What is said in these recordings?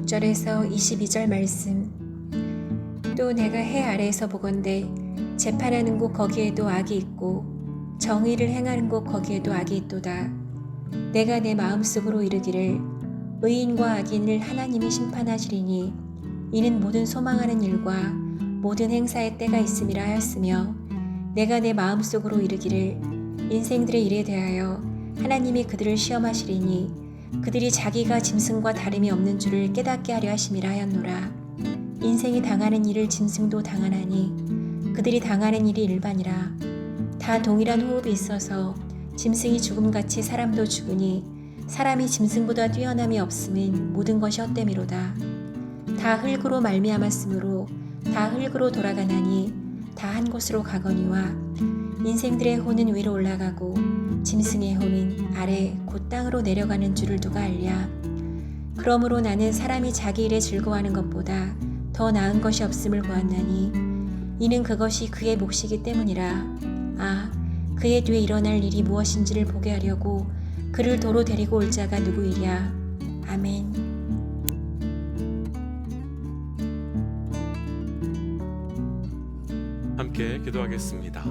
16절에서 22절 말씀. 또 내가 해 아래에서 보건대 재판하는 곳 거기에도 악이 있고 정의를 행하는 곳 거기에도 악이 있도다. 내가 내 마음속으로 이르기를 의인과 악인을 하나님이 심판하시리니 이는 모든 소망하는 일과 모든 행사의 때가 있음이라 하였으며, 내가 내 마음속으로 이르기를 인생들의 일에 대하여 하나님이 그들을 시험하시리니 그들이 자기가 짐승과 다름이 없는 줄을 깨닫게 하려 하심이라 하였노라. 인생이 당하는 일을 짐승도 당하나니 그들이 당하는 일이 일반이라. 다 동일한 호흡이 있어서 짐승이 죽음같이 사람도 죽으니 사람이 짐승보다 뛰어남이 없음은 모든 것이 헛됨이로다. 다 흙으로 말미암았으므로 다 흙으로 돌아가나니 다 한 곳으로 가거니와 인생들의 혼은 위로 올라가고 짐승의 혼은 아래 곧 땅으로 내려가는 줄을 누가 알랴. 그러므로 나는 사람이 자기 일에 즐거워하는 것보다 더 나은 것이 없음을 보았나니 이는 그것이 그의 몫이기 때문이라. 그의 뒤에 일어날 일이 무엇인지를 보게 하려고 그를 도로 데리고 올 자가 누구이랴. 아멘. 함께 기도하겠습니다.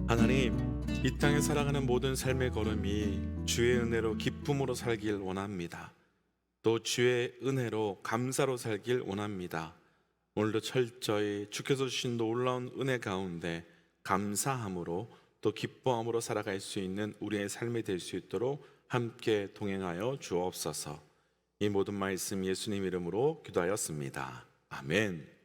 하나님, 이 땅에 살아가는 모든 삶의 걸음이 주의 은혜로 기쁨으로 살길 원합니다. 또 주의 은혜로 감사로 살길 원합니다. 오늘도 철저히 주께서 주신 놀라운 은혜 가운데 감사함으로 또 기뻐함으로 살아갈 수 있는 우리의 삶이 될 수 있도록 함께 동행하여 주옵소서. 이 모든 말씀 예수님 이름으로 기도하였습니다. 아멘.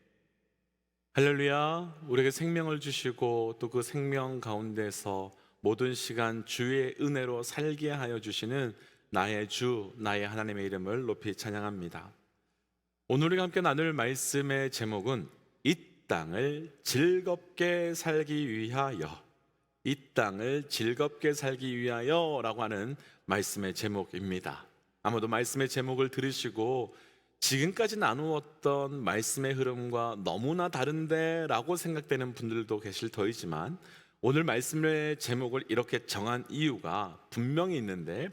할렐루야. 우리에게 생명을 주시고 또 그 생명 가운데서 모든 시간 주의 은혜로 살게 하여 주시는 나의 주, 나의 하나님의 이름을 높이 찬양합니다. 오늘 우리가 함께 나눌 말씀의 제목은 이 땅을 즐겁게 살기 위하여, 이 땅을 즐겁게 살기 위하여 라고 하는 말씀의 제목입니다. 아마도 말씀의 제목을 들으시고 지금까지 나누었던 말씀의 흐름과 너무나 다른데 라고 생각되는 분들도 계실 터이지만, 오늘 말씀의 제목을 이렇게 정한 이유가 분명히 있는데,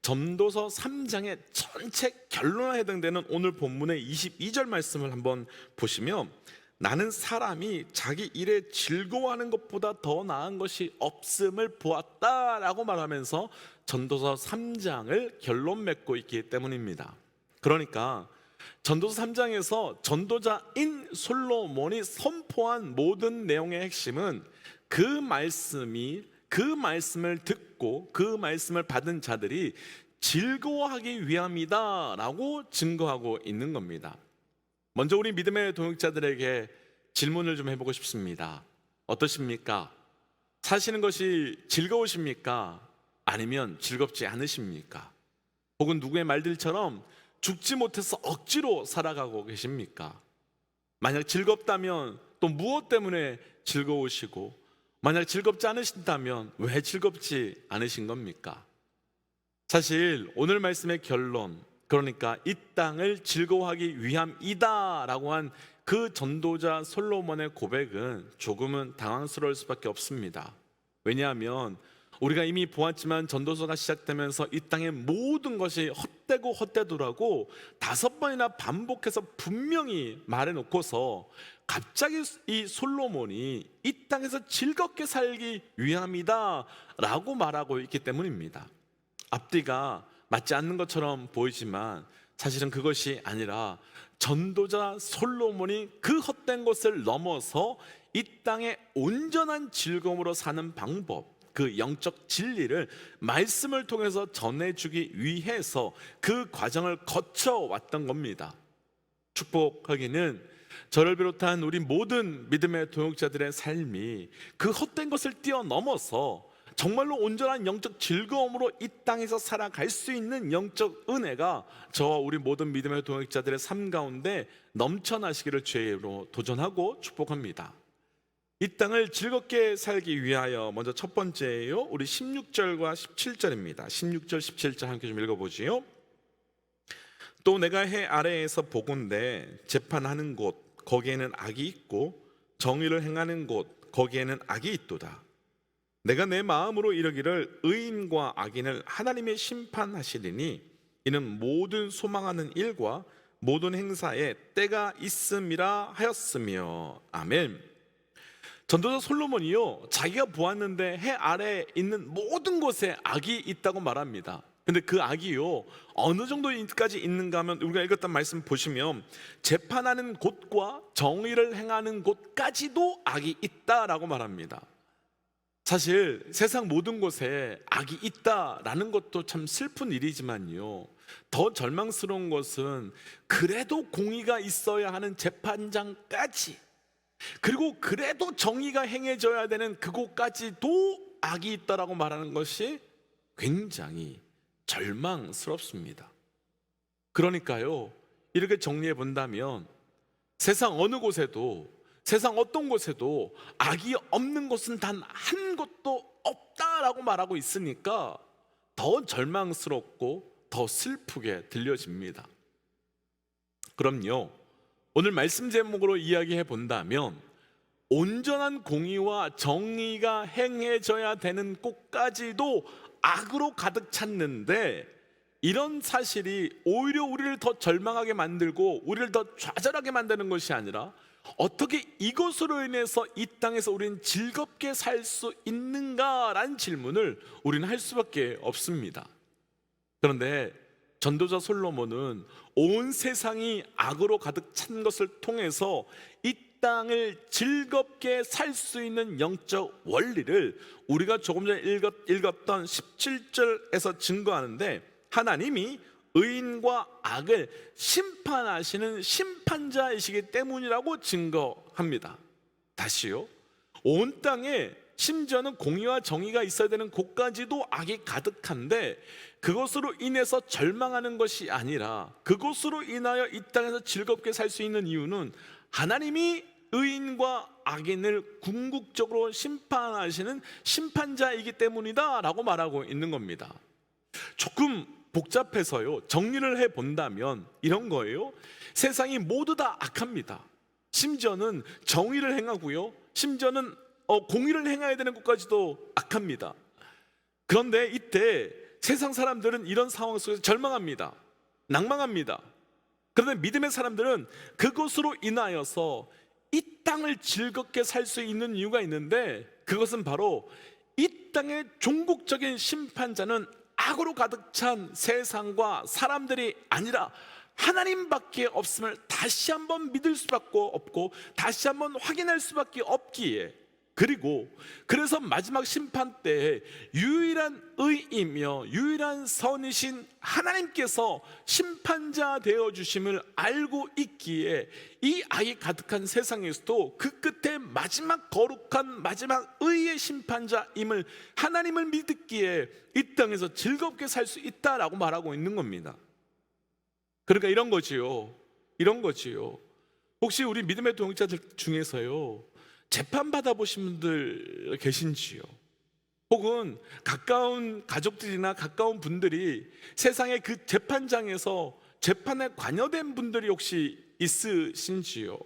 전도서 3장의 전체 결론에 해당되는 오늘 본문의 22절 말씀을 한번 보시면, 나는 사람이 자기 일에 즐거워하는 것보다 더 나은 것이 없음을 보았다 라고 말하면서 전도서 3장을 결론 맺고 있기 때문입니다. 그러니까 전도서 3장에서 전도자인 솔로몬이 선포한 모든 내용의 핵심은 그 말씀을 듣고 그 말씀을 받은 자들이 즐거워하기 위함이다 라고 증거하고 있는 겁니다. 먼저 우리 믿음의 동역자들에게 질문을 좀 해보고 싶습니다. 어떠십니까? 사시는 것이 즐거우십니까? 아니면 즐겁지 않으십니까? 혹은 누구의 말들처럼 죽지 못해서 억지로 살아가고 계십니까? 만약 즐겁다면 또 무엇 때문에 즐거우시고, 만약 즐겁지 않으신다면 왜 즐겁지 않으신 겁니까? 사실 오늘 말씀의 결론, 그러니까 이 땅을 즐거워하기 위함이다 라고 한 그 전도자 솔로몬의 고백은 조금은 당황스러울 수밖에 없습니다. 왜냐하면 우리가 이미 보았지만 전도서가 시작되면서 이 땅의 모든 것이 헛되고 헛되도라고 5번이나 반복해서 분명히 말해놓고서 갑자기 이 솔로몬이 이 땅에서 즐겁게 살기 위함이다 라고 말하고 있기 때문입니다. 앞뒤가 맞지 않는 것처럼 보이지만 사실은 그것이 아니라 전도자 솔로몬이 그 헛된 것을 넘어서 이 땅의 온전한 즐거움으로 사는 방법, 그 영적 진리를 말씀을 통해서 전해주기 위해서 그 과정을 거쳐왔던 겁니다. 축복하기는 저를 비롯한 우리 모든 믿음의 동역자들의 삶이 그 헛된 것을 뛰어넘어서 정말로 온전한 영적 즐거움으로 이 땅에서 살아갈 수 있는 영적 은혜가 저와 우리 모든 믿음의 동역자들의 삶 가운데 넘쳐나시기를 주의 이름으로 도전하고 축복합니다. 이 땅을 즐겁게 살기 위하여 먼저 첫 번째예요. 우리 16절과 17절입니다. 16절 17절 함께 좀 읽어보지요. 또 내가 해 아래에서 보건대 재판하는 곳 거기에는 악이 있고 정의를 행하는 곳 거기에는 악이 있도다. 내가 내 마음으로 이르기를 의인과 악인을 하나님의 심판하시리니 이는 모든 소망하는 일과 모든 행사에 때가 있음이라 하였으며. 아멘. 전도자 솔로몬이요, 자기가 보았는데 해 아래에 있는 모든 곳에 악이 있다고 말합니다. 근데 그 악이요, 어느 정도까지 있는가 하면 우리가 읽었던 말씀 보시면 재판하는 곳과 정의를 행하는 곳까지도 악이 있다라고 말합니다. 사실 세상 모든 곳에 악이 있다라는 것도 참 슬픈 일이지만요, 더 절망스러운 것은 그래도 공의가 있어야 하는 재판장까지, 그리고 그래도 정의가 행해져야 되는 그곳까지도 악이 있다라고 말하는 것이 굉장히 절망스럽습니다. 그러니까요, 이렇게 정리해 본다면 세상 어느 곳에도, 세상 어떤 곳에도 악이 없는 곳은 단 한 곳도 없다라고 말하고 있으니까 더 절망스럽고 더 슬프게 들려집니다. 그럼요, 오늘 말씀 제목으로 이야기해 본다면 온전한 공의와 정의가 행해져야 되는 곳까지도 악으로 가득 찼는데, 이런 사실이 오히려 우리를 더 절망하게 만들고 우리를 더 좌절하게 만드는 것이 아니라 어떻게 이것으로 인해서 이 땅에서 우리는 즐겁게 살 수 있는가라는 질문을 우리는 할 수밖에 없습니다. 그런데 전도자 솔로몬은 온 세상이 악으로 가득 찬 것을 통해서 이 땅을 즐겁게 살 수 있는 영적 원리를 우리가 조금 전에 읽었던 17절에서 증거하는데, 하나님이 의인과 악을 심판하시는 심판자이시기 때문이라고 증거합니다. 다시요, 온 땅에 심지어는 공의와 정의가 있어야 되는 곳까지도 악이 가득한데, 그것으로 인해서 절망하는 것이 아니라 그것으로 인하여 이 땅에서 즐겁게 살 수 있는 이유는 하나님이 의인과 악인을 궁극적으로 심판하시는 심판자이기 때문이다 라고 말하고 있는 겁니다. 조금 복잡해서요, 정리를 해본다면 이런 거예요. 세상이 모두 다 악합니다. 심지어는 정의를 행하고요, 심지어는 공의를 행해야 되는 것까지도 악합니다. 그런데 이때 세상 사람들은 이런 상황 속에서 절망합니다. 낭망합니다. 그런데 믿음의 사람들은 그것으로 인하여서 이 땅을 즐겁게 살 수 있는 이유가 있는데, 그것은 바로 이 땅의 종국적인 심판자는 악으로 가득 찬 세상과 사람들이 아니라 하나님밖에 없음을 다시 한번 믿을 수밖에 없고 다시 한번 확인할 수밖에 없기에, 그리고 그래서 마지막 심판 때에 유일한 의이며 유일한 선이신 하나님께서 심판자 되어 주심을 알고 있기에 이 악이 가득한 세상에서도 그 끝에 마지막 거룩한 마지막 의의 심판자임을 하나님을 믿기에 이 땅에서 즐겁게 살 수 있다라고 말하고 있는 겁니다. 그러니까 이런 거지요. 혹시 우리 믿음의 동역자들 중에서요, 재판 받아보신 분들 계신지요? 혹은 가까운 가족들이나 가까운 분들이 세상의 그 재판장에서 재판에 관여된 분들이 혹시 있으신지요?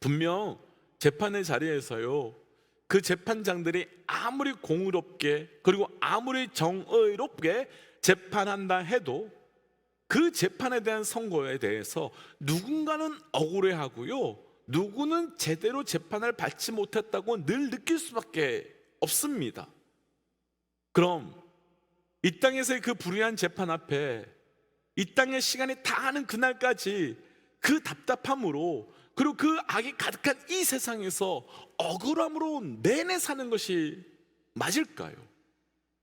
분명 재판의 자리에서요, 그 재판장들이 아무리 공의롭게 그리고 아무리 정의롭게 재판한다 해도 그 재판에 대한 선고에 대해서 누군가는 억울해하고요, 누구는 제대로 재판을 받지 못했다고 늘 느낄 수밖에 없습니다. 그럼 이 땅에서의 그 불의한 재판 앞에 이 땅의 시간이 다하는 그날까지 그 답답함으로, 그리고 그 악이 가득한 이 세상에서 억울함으로 내내 사는 것이 맞을까요?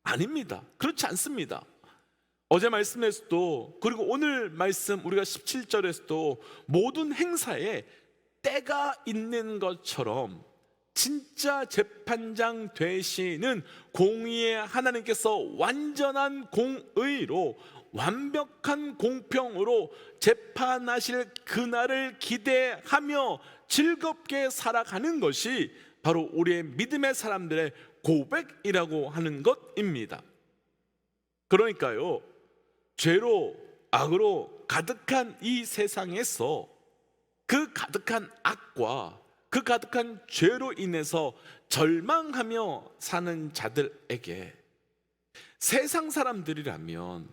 아닙니다. 그렇지 않습니다. 어제 말씀에서도, 그리고 오늘 말씀 우리가 17절에서도 모든 행사에 때가 있는 것처럼 진짜 재판장 되시는 공의의 하나님께서 완전한 공의로 완벽한 공평으로 재판하실 그날을 기대하며 즐겁게 살아가는 것이 바로 우리의 믿음의 사람들의 고백이라고 하는 것입니다. 그러니까요, 죄로 악으로 가득한 이 세상에서 그 가득한 악과 그 가득한 죄로 인해서 절망하며 사는 자들에게 세상 사람들이라면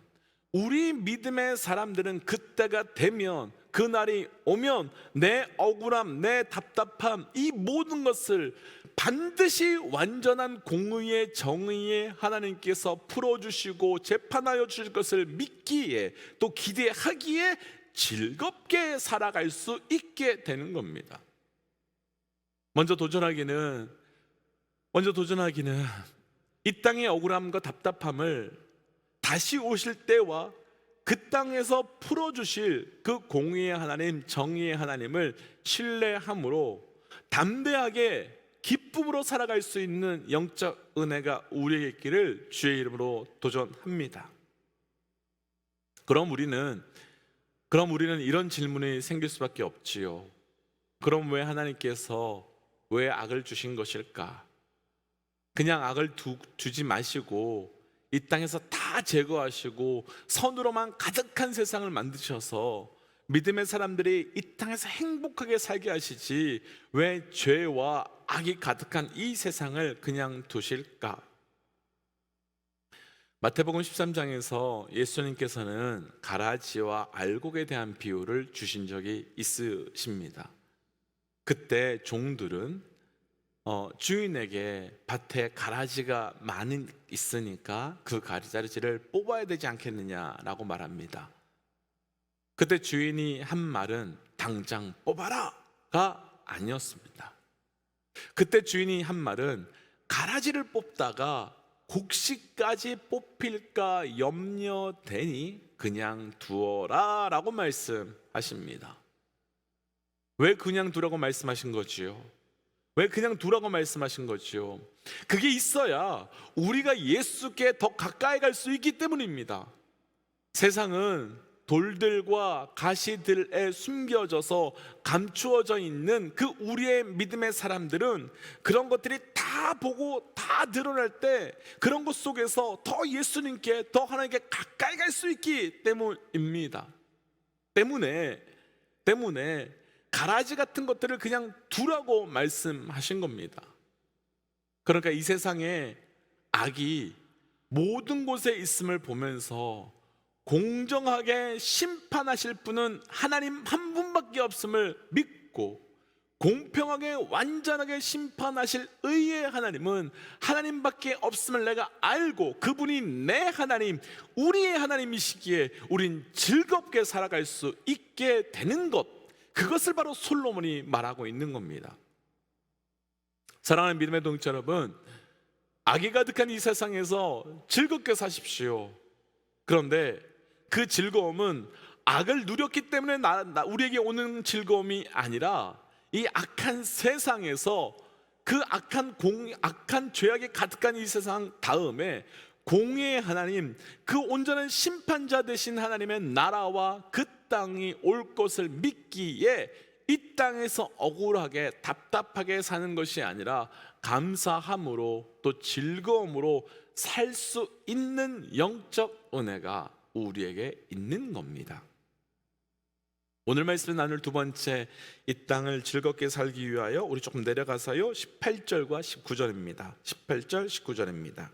우리 믿음의 사람들은 그때가 되면, 그날이 오면 내 억울함, 내 답답함, 이 모든 것을 반드시 완전한 공의의 정의의 하나님께서 풀어주시고 재판하여 주실 것을 믿기에, 또 기대하기에 즐겁게 살아갈 수 있게 되는 겁니다. 먼저 도전하기는 이 땅의 억울함과 답답함을 다시 오실 때와 그 땅에서 풀어주실 그 공의의 하나님, 정의의 하나님을 신뢰함으로 담대하게 기쁨으로 살아갈 수 있는 영적 은혜가 우리에게 있기를 주의 이름으로 도전합니다. 그럼 우리는 이런 질문이 생길 수밖에 없지요. 그럼 왜 하나님께서 왜 악을 주신 것일까? 그냥 악을 주지 마시고 이 땅에서 다 제거하시고 선으로만 가득한 세상을 만드셔서 믿음의 사람들이 이 땅에서 행복하게 살게 하시지 왜 죄와 악이 가득한 이 세상을 그냥 두실까? 마태복음 13장에서 예수님께서는 가라지와 알곡에 대한 비유를 주신 적이 있으십니다. 그때 종들은 주인에게 밭에 가라지가 많이 있으니까 그 가라지를 뽑아야 되지 않겠느냐라고 말합니다. 그때 주인이 한 말은 당장 뽑아라가 아니었습니다. 그때 주인이 한 말은 가라지를 뽑다가 곡식까지 뽑힐까 염려되니 그냥 두어라 라고 말씀하십니다. 왜 그냥 두라고 말씀하신 거지요? 왜 그냥 두라고 말씀하신 거지요? 그게 있어야 우리가 예수께 더 가까이 갈 수 있기 때문입니다. 세상은 돌들과 가시들에 숨겨져서 감추어져 있는 그 우리의 믿음의 사람들은 그런 것들이 다 보고 다 드러날 때 그런 것 속에서 더 예수님께, 더 하나님께 가까이 갈 수 있기 때문입니다. 때문에 가라지 같은 것들을 그냥 두라고 말씀하신 겁니다. 그러니까 이 세상에 악이 모든 곳에 있음을 보면서 공정하게 심판하실 분은 하나님 한 분밖에 없음을 믿고, 공평하게 완전하게 심판하실 의의 하나님은 하나님밖에 없음을 내가 알고 그분이 내 하나님, 우리의 하나님이시기에 우린 즐겁게 살아갈 수 있게 되는 것, 그것을 바로 솔로몬이 말하고 있는 겁니다. 사랑하는 믿음의 동역자 여러분, 악이 가득한 이 세상에서 즐겁게 사십시오. 그런데 그 즐거움은 악을 누렸기 때문에 우리에게 오는 즐거움이 아니라 이 악한 세상에서 그 악한 죄악이 가득한 이 세상 다음에 공의의 하나님, 그 온전한 심판자 되신 하나님의 나라와 그 땅이 올 것을 믿기에 이 땅에서 억울하게 답답하게 사는 것이 아니라 감사함으로 또 즐거움으로 살 수 있는 영적 은혜가 우리에게 있는 겁니다. 오늘 말씀을 나눌 두 번째, 이 땅을 즐겁게 살기 위하여, 우리 조금 내려가서요 18절과 19절입니다 18절 19절입니다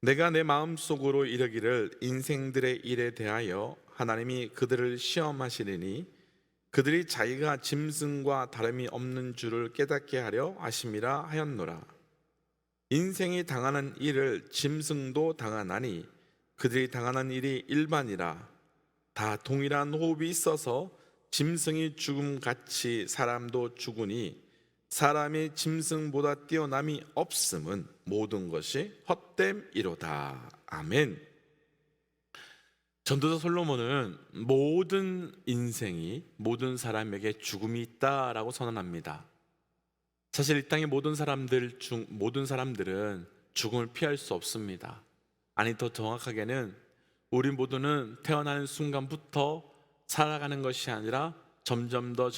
내가 내 마음속으로 이르기를 인생들의 일에 대하여 하나님이 그들을 시험하시리니 그들이 자기가 짐승과 다름이 없는 줄을 깨닫게 하려 하심이라 하였노라. 인생이 당하는 일을 짐승도 당하나니 그들이 당하는 일이 일반이라. 다 동일한 호흡이 있어서 짐승이 죽음같이 사람도 죽으니 사람이 짐승보다 뛰어남이 없음은 모든 것이 헛됨이로다. 아멘. 전도자 솔로몬은 모든 인생이, 모든 사람에게 죽음이 있다라고 선언합니다. 사실 이 땅의 모든 사람들은 죽음을 피할 수 없습니다. 아니, 더 정확하게는 우리 모두는 태어나는 순간부터 살아가는 것이 아니라 점점 더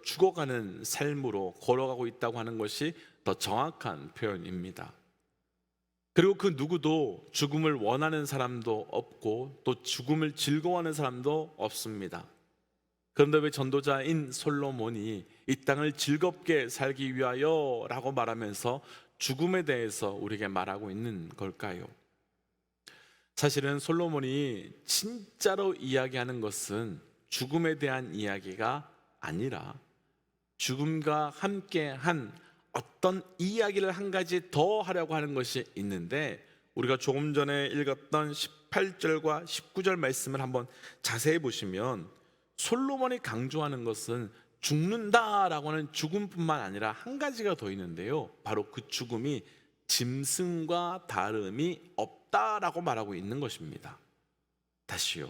죽어가는 삶으로 걸어가고 있다고 하는 것이 더 정확한 표현입니다. 그리고 그 누구도 죽음을 원하는 사람도 없고 또 죽음을 즐거워하는 사람도 없습니다. 그런데 왜 전도자인 솔로몬이 이 땅을 즐겁게 살기 위하여 라고 말하면서 죽음에 대해서 우리에게 말하고 있는 걸까요? 사실은 솔로몬이 진짜로 이야기하는 것은 죽음에 대한 이야기가 아니라 죽음과 함께한 어떤 이야기를 한 가지 더 하려고 하는 것이 있는데, 우리가 조금 전에 읽었던 18절과 19절 말씀을 한번 자세히 보시면 솔로몬이 강조하는 것은 죽는다라고 하는 죽음뿐만 아니라 한 가지가 더 있는데요, 바로 그 죽음이 짐승과 다름이 없다라고 말하고 있는 것입니다. 다시요,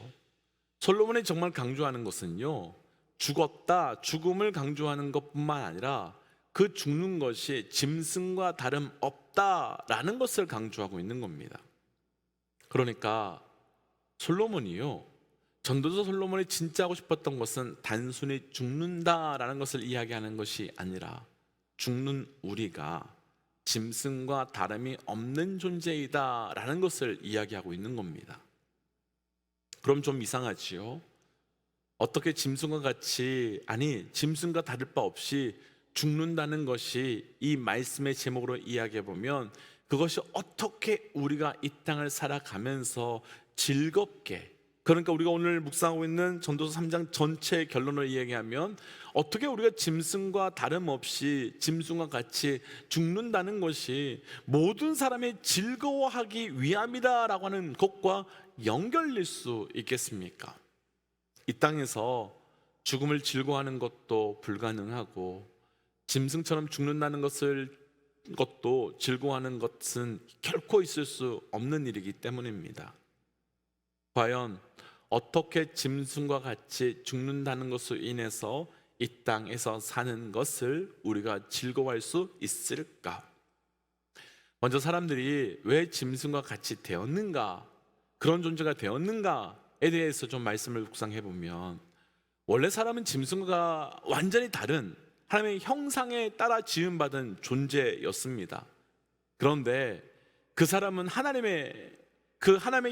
솔로몬이 정말 강조하는 것은요, 죽었다, 죽음을 강조하는 것뿐만 아니라 그 죽는 것이 짐승과 다름 없다라는 것을 강조하고 있는 겁니다. 그러니까 솔로몬이요, 전도서 솔로몬이 진짜 하고 싶었던 것은 단순히 죽는다라는 것을 이야기하는 것이 아니라 죽는 우리가 짐승과 다름이 없는 존재이다라는 것을 이야기하고 있는 겁니다. 그럼 좀 이상하지요? 어떻게 짐승과 같이, 아니 짐승과 다를 바 없이 죽는다는 것이 이 말씀의 제목으로 이야기해 보면, 그것이 어떻게 우리가 이 땅을 살아가면서 즐겁게, 그러니까 우리가 오늘 묵상하고 있는 전도서 3장 전체의 결론을 이야기하면 어떻게 우리가 짐승과 다름없이 짐승과 같이 죽는다는 것이 모든 사람이 즐거워하기 위함이다라고 하는 것과 연결될 수 있겠습니까? 이 땅에서 죽음을 즐거워하는 것도 불가능하고 짐승처럼 죽는다는 것도 즐거워하는 것은 결코 있을 수 없는 일이기 때문입니다. 과연 어떻게 짐승과 같이 죽는다는 것으로 인해서 이 땅에서 사는 것을 우리가 즐거워할 수 있을까? 먼저 사람들이 왜 짐승과 같이 되었는가, 그런 존재가 되었는가에 대해서 좀 말씀을 묵상해 보면, 원래 사람은 짐승과 완전히 다른 하나님의 형상에 따라 지음받은 존재였습니다. 그런데 그 사람은 하나님의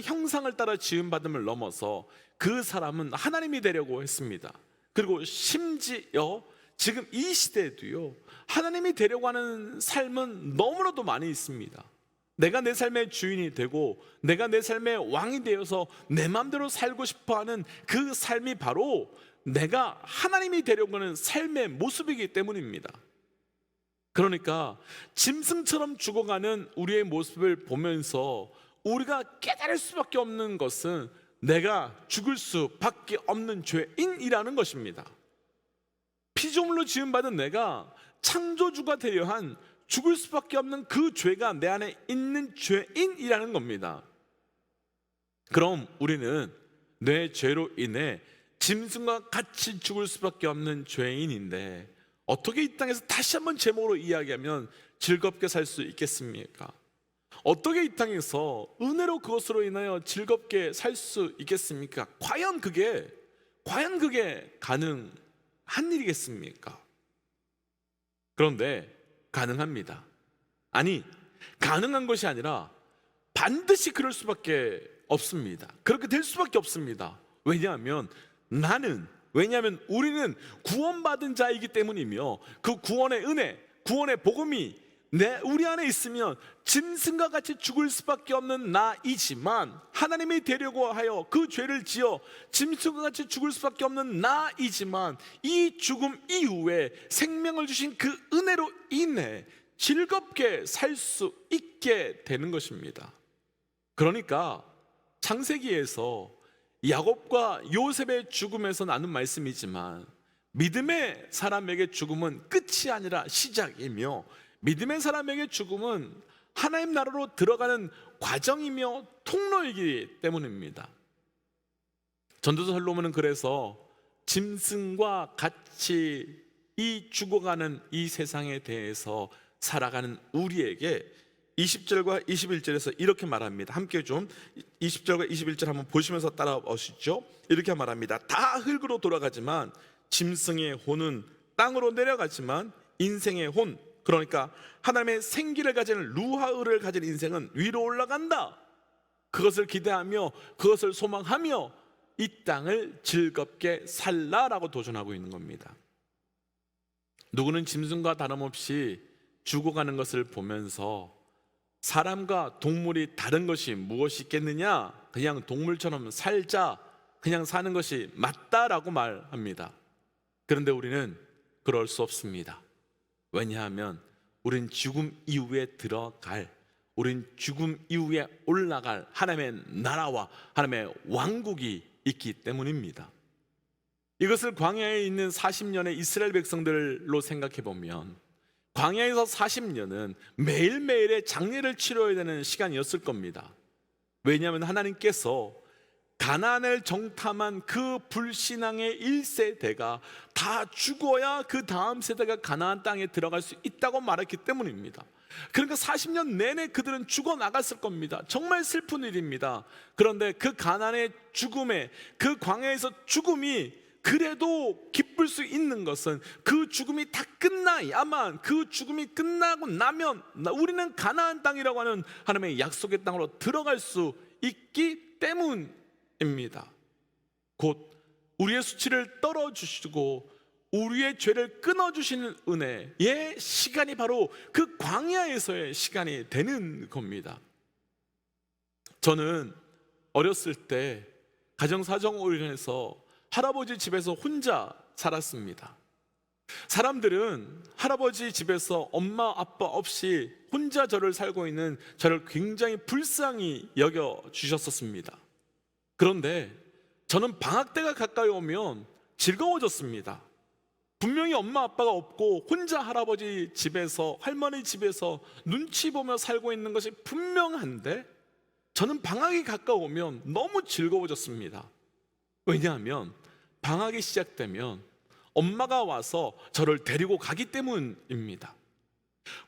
형상을 따라 지음받음을 넘어서 그 사람은 하나님이 되려고 했습니다. 그리고 심지어 지금 이 시대에도요, 하나님이 되려고 하는 삶은 너무나도 많이 있습니다. 내가 내 삶의 주인이 되고 내가 내 삶의 왕이 되어서 내 마음대로 살고 싶어하는 그 삶이 바로 내가 하나님이 되려고 하는 삶의 모습이기 때문입니다. 그러니까 짐승처럼 죽어가는 우리의 모습을 보면서 우리가 깨달을 수밖에 없는 것은 내가 죽을 수밖에 없는 죄인이라는 것입니다. 피조물로 지음받은 내가 창조주가 되려 한 죽을 수밖에 없는 그 죄가 내 안에 있는 죄인이라는 겁니다. 그럼 우리는 내 죄로 인해 짐승과 같이 죽을 수밖에 없는 죄인인데, 어떻게 이 땅에서 다시 한번 제목으로 이야기하면 즐겁게 살 수 있겠습니까? 어떻게 이 땅에서 은혜로 그것으로 인하여 즐겁게 살 수 있겠습니까? 과연 그게 가능한 일이겠습니까? 그런데 가능합니다. 아니, 가능한 것이 아니라 반드시 그럴 수밖에 없습니다. 그렇게 될 수밖에 없습니다. 왜냐하면 우리는 구원받은 자이기 때문이며, 그 구원의 은혜, 구원의 복음이 우리 안에 있으면 짐승과 같이 죽을 수밖에 없는 나이지만, 하나님이 되려고 하여 그 죄를 지어 짐승과 같이 죽을 수밖에 없는 나이지만, 이 죽음 이후에 생명을 주신 그 은혜로 인해 즐겁게 살 수 있게 되는 것입니다. 그러니까 창세기에서 야곱과 요셉의 죽음에서 나눈 말씀이지만, 믿음의 사람에게 죽음은 끝이 아니라 시작이며, 믿음의 사람에게 죽음은 하나님 나라로 들어가는 과정이며 통로이기 때문입니다. 전도서 솔로몬은 그래서 짐승과 같이 이 죽어가는 이 세상에 대해서 살아가는 우리에게 20절과 21절에서 이렇게 말합니다. 함께 좀 20절과 21절 한번 보시면서 따라오시죠. 이렇게 말합니다. 다 흙으로 돌아가지만 짐승의 혼은 땅으로 내려가지만 인생의 혼, 그러니까 하나님의 생기를 가진 루하의를 가진 인생은 위로 올라간다. 그것을 기대하며 그것을 소망하며 이 땅을 즐겁게 살라라고 도전하고 있는 겁니다. 누구는 짐승과 다름없이 죽어가는 것을 보면서 사람과 동물이 다른 것이 무엇이 있겠느냐? 그냥 동물처럼 살자, 그냥 사는 것이 맞다라고 말합니다. 그런데 우리는 그럴 수 없습니다. 왜냐하면 우린 죽음 이후에 들어갈, 우린 죽음 이후에 올라갈 하나님의 나라와 하나님의 왕국이 있기 때문입니다. 이것을 광야에 있는 40년의 이스라엘 백성들로 생각해 보면, 광야에서 40년은 매일매일의 장례를 치러야 되는 시간이었을 겁니다. 왜냐하면 하나님께서 가나안을 정탐한 그 불신앙의 1세대가 다 죽어야 그 다음 세대가 가나안 땅에 들어갈 수 있다고 말했기 때문입니다. 그러니까 40년 내내 그들은 죽어나갔을 겁니다. 정말 슬픈 일입니다. 그런데 그 가나안의 죽음에, 그 광야에서 죽음이 그래도 기쁠 수 있는 것은 그 죽음이 다 끝나야만, 그 죽음이 끝나고 나면 우리는 가나안 땅이라고 하는 하나님의 약속의 땅으로 들어갈 수 있기 때문입니다. 곧 우리의 수치를 떨어주시고 우리의 죄를 끊어주시는 은혜의 시간이 바로 그 광야에서의 시간이 되는 겁니다. 저는 어렸을 때 가정사정으로 인해서 할아버지 집에서 혼자 살았습니다. 사람들은 할아버지 집에서 엄마 아빠 없이 혼자 저를 살고 있는 저를 굉장히 불쌍히 여겨주셨었습니다. 그런데 저는 방학 때가 가까이 오면 즐거워졌습니다. 분명히 엄마 아빠가 없고 혼자 할아버지 집에서, 할머니 집에서 눈치 보며 살고 있는 것이 분명한데 저는 방학이 가까우면 너무 즐거워졌습니다. 왜냐하면 방학이 시작되면 엄마가 와서 저를 데리고 가기 때문입니다.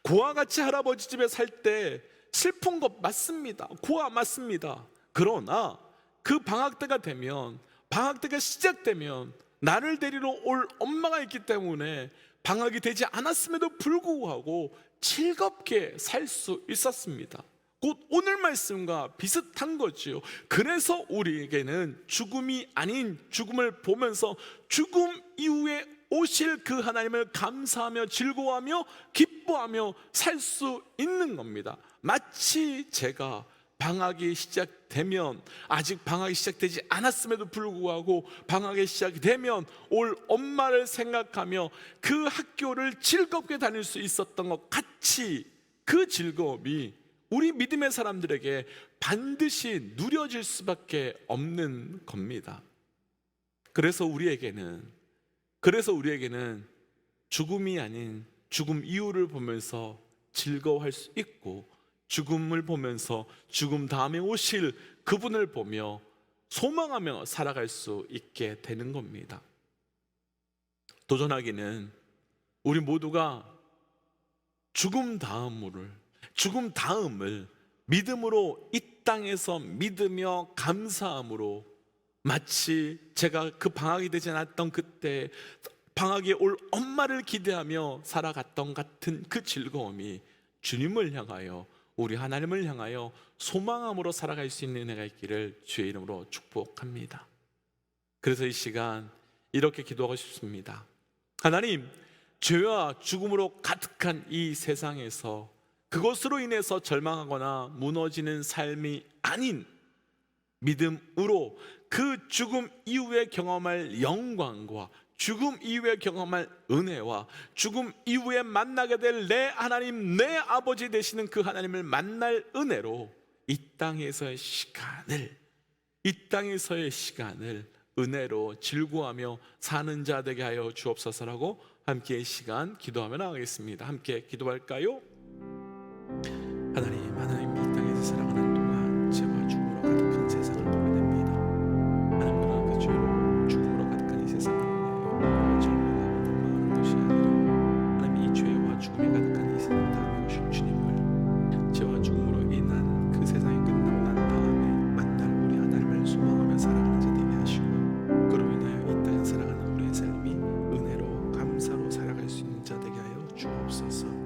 고아 같이 할아버지 집에 살 때 슬픈 것 맞습니다. 고아 맞습니다. 그러나 그 방학 때가 되면, 방학 때가 시작되면 나를 데리러 올 엄마가 있기 때문에 방학이 되지 않았음에도 불구하고 즐겁게 살 수 있었습니다. 곧 오늘 말씀과 비슷한 거지요. 그래서 우리에게는 죽음이 아닌 죽음을 보면서 죽음 이후에 오실 그 하나님을 감사하며 즐거워하며 기뻐하며 살 수 있는 겁니다. 마치 제가 방학이 시작되면, 아직 방학이 시작되지 않았음에도 불구하고 방학이 시작되면 올 엄마를 생각하며 그 학교를 즐겁게 다닐 수 있었던 것 같이, 그 즐거움이 우리 믿음의 사람들에게 반드시 누려질 수밖에 없는 겁니다. 그래서 우리에게는 죽음이 아닌 죽음 이후를 보면서 즐거워할 수 있고, 죽음을 보면서 죽음 다음에 오실 그분을 보며 소망하며 살아갈 수 있게 되는 겁니다. 도전하기는 우리 모두가 죽음 다음을 믿음으로 이 땅에서 믿으며 감사함으로, 마치 제가 그 방학이 되지 않았던 그때 방학에 올 엄마를 기대하며 살아갔던 같은 그 즐거움이 주님을 향하여, 우리 하나님을 향하여 소망함으로 살아갈 수 있는 은혜가 있기를 주의 이름으로 축복합니다. 그래서 이 시간 이렇게 기도하고 싶습니다. 하나님, 죄와 죽음으로 가득한 이 세상에서 그것으로 인해서 절망하거나 무너지는 삶이 아닌 믿음으로 그 죽음 이후에 경험할 영광과 죽음 이후에 경험할 은혜와 죽음 이후에 만나게 될 내 하나님, 내 아버지 되시는 그 하나님을 만날 은혜로 이 땅에서의 시간을 은혜로 즐거워하며 사는 자 되게 하여 주옵소서라고 함께 이 시간 기도하며 나가겠습니다. 함께 기도할까요? 하나님 이 땅에서 살아가는 동안 죄와 죽음으로 가득한 세상을 보게 됩니다. 하나님, 그러나 그 죄로 죽음으로 가득한 이 세상을 위하여 절망하고 원망하는 것이 아니라 하나님, 이 죄와 죽음이 가득한 이 세상 다음에 오실 주님을, 죄와 죽음으로 인한 그 세상이 끝나고 난 다음에 만날 우리 하나님을 소망하며 살아가는 자 되게 하시고, 그로 인하여 이 땅에 살아가는 우리의 삶이 은혜로 감사로 살아갈 수 있는 자 되게 하여 주옵소서.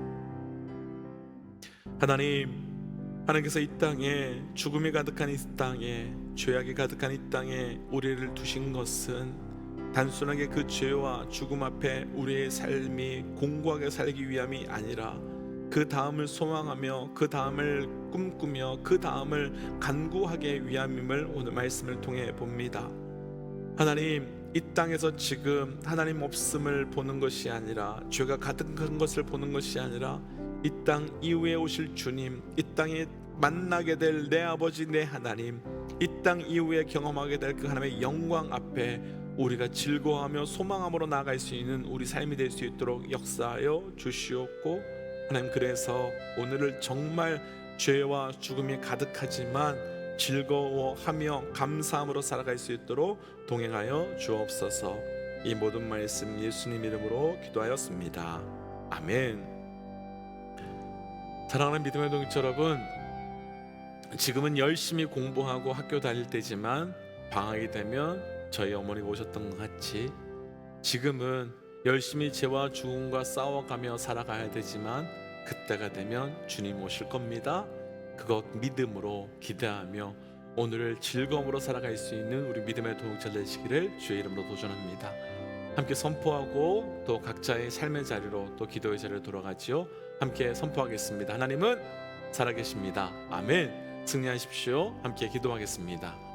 하나님께서 이 땅에 죽음이 가득한 이 땅에, 죄악이 가득한 이 땅에 우리를 두신 것은 단순하게 그 죄와 죽음 앞에 우리의 삶이 공고하게 살기 위함이 아니라 그 다음을 소망하며 그 다음을 꿈꾸며 그 다음을 간구하기 위함임을 오늘 말씀을 통해 봅니다. 하나님, 이 땅에서 지금 하나님 없음을 보는 것이 아니라, 죄가 가득한 것을 보는 것이 아니라, 이 땅 이후에 오실 주님, 이 땅에 만나게 될 내 아버지 내 하나님, 이 땅 이후에 경험하게 될 그 하나님의 영광 앞에 우리가 즐거워하며 소망함으로 나아갈 수 있는 우리 삶이 될 수 있도록 역사하여 주시옵고, 하나님, 그래서 오늘을 정말 죄와 죽음이 가득하지만 즐거워하며 감사함으로 살아갈 수 있도록 동행하여 주옵소서. 이 모든 말씀 예수님 이름으로 기도하였습니다. 아멘. 사랑하는 믿음의 동역자 여러분, 지금은 열심히 공부하고 학교 다닐 때지만 방학이 되면 저희 어머니가 오셨던 것 같이 지금은 열심히 죄와 죽음과 싸워가며 살아가야 되지만 그때가 되면 주님 오실 겁니다. 그것 믿음으로 기대하며 오늘을 즐거움으로 살아갈 수 있는 우리 믿음의 동역자 되시기를 주의 이름으로 도전합니다. 함께 선포하고 또 각자의 삶의 자리로 또 기도의 자리로 돌아가지요. 함께 선포하겠습니다. 하나님은 살아계십니다. 아멘. 승리하십시오. 함께 기도하겠습니다.